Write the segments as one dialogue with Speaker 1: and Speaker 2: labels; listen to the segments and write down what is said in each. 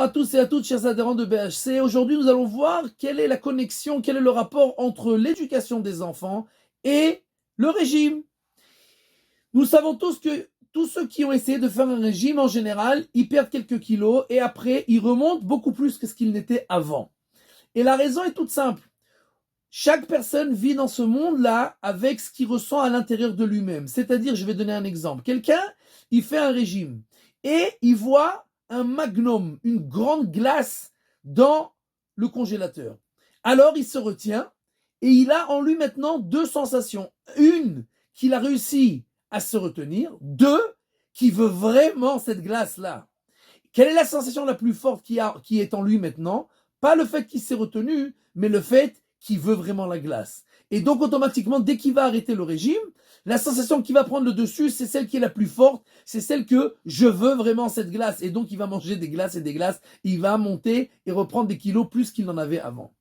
Speaker 1: À tous et à toutes, chers adhérents de BHC, aujourd'hui nous allons voir quelle est la connexion, quel est le rapport entre l'éducation des enfants et le régime. Nous savons tous que tous ceux qui ont essayé de faire un régime en général, ils perdent quelques kilos et après ils remontent beaucoup plus que ce qu'ils n'étaient avant. Et la raison est toute simple. Chaque personne vit dans ce monde-là avec ce qu'il ressent à l'intérieur de lui-même. C'est-à-dire, je vais donner un exemple. Quelqu'un, il fait un régime et il voit un magnum, une grande glace dans le congélateur. Alors, il se retient et il a en lui maintenant deux sensations. Une, qu'il a réussi à se retenir. Deux, qu'il veut vraiment cette glace-là. Quelle est la sensation la plus forte qui est en lui maintenant? Pas le fait qu'il s'est retenu, mais le fait qu'il veut vraiment la glace. Et donc automatiquement, dès qu'il va arrêter le régime, la sensation qui va prendre le dessus, c'est celle qui est la plus forte, c'est celle que je veux vraiment cette glace. Et donc il va manger des glaces et des glaces, il va monter et reprendre des kilos plus qu'il n'en avait avant.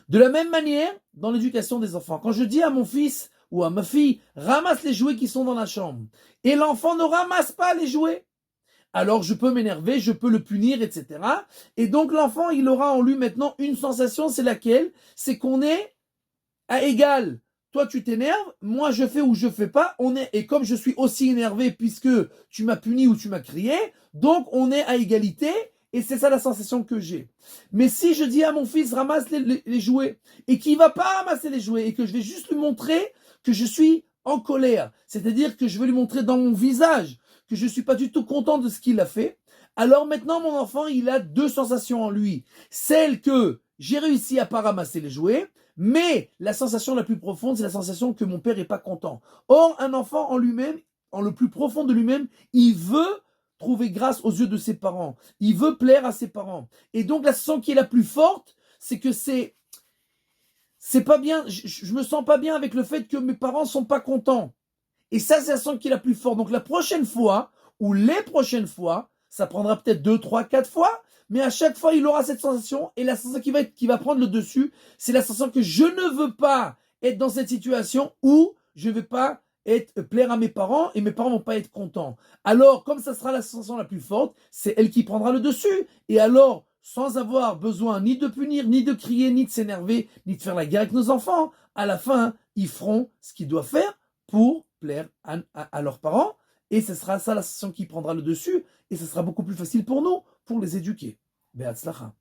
Speaker 1: De la même manière, dans l'éducation des enfants, quand je dis à mon fils ou à ma fille, ramasse les jouets qui sont dans la chambre, et l'enfant ne ramasse pas les jouets, alors je peux m'énerver, je peux le punir, etc. Et donc l'enfant, il aura en lui maintenant une sensation, c'est laquelle? C'est qu'on est à égal. Toi, tu t'énerves, moi je fais ou je fais pas, et comme je suis aussi énervé puisque tu m'as puni ou tu m'as crié, donc on est à égalité, et c'est ça la sensation que j'ai. Mais si je dis à mon fils, ramasse les jouets, et qu'il va pas ramasser les jouets, et que je vais juste lui montrer que je suis en colère, c'est-à-dire que je vais lui montrer dans mon visage que je suis pas du tout content de ce qu'il a fait, alors maintenant mon enfant, il a deux sensations en lui. Celle que j'ai réussi à pas ramasser les jouets, mais la sensation la plus profonde, c'est la sensation que mon père est pas content. Or, un enfant en lui-même, en le plus profond de lui-même, il veut trouver grâce aux yeux de ses parents. Il veut plaire à ses parents. Et donc, la sensation qui est la plus forte, c'est que c'est pas bien, je me sens pas bien avec le fait que mes parents sont pas contents. Et ça, c'est la sensation qui est la plus forte. Donc la prochaine fois, ou les prochaines fois, ça prendra peut-être 2, 3, 4 fois, mais à chaque fois, il aura cette sensation, et la sensation qui va prendre le dessus, c'est la sensation que je ne veux pas être dans cette situation où je ne vais pas plaire à mes parents, et mes parents ne vont pas être contents. Alors, comme ça sera la sensation la plus forte, c'est elle qui prendra le dessus. Et alors, sans avoir besoin ni de punir, ni de crier, ni de s'énerver, ni de faire la guerre avec nos enfants, à la fin, ils feront ce qu'ils doivent faire pour plaire à leurs parents, et ce sera ça la sensation qui prendra le dessus, et ce sera beaucoup plus facile pour nous, pour les éduquer. Be'atzlacha.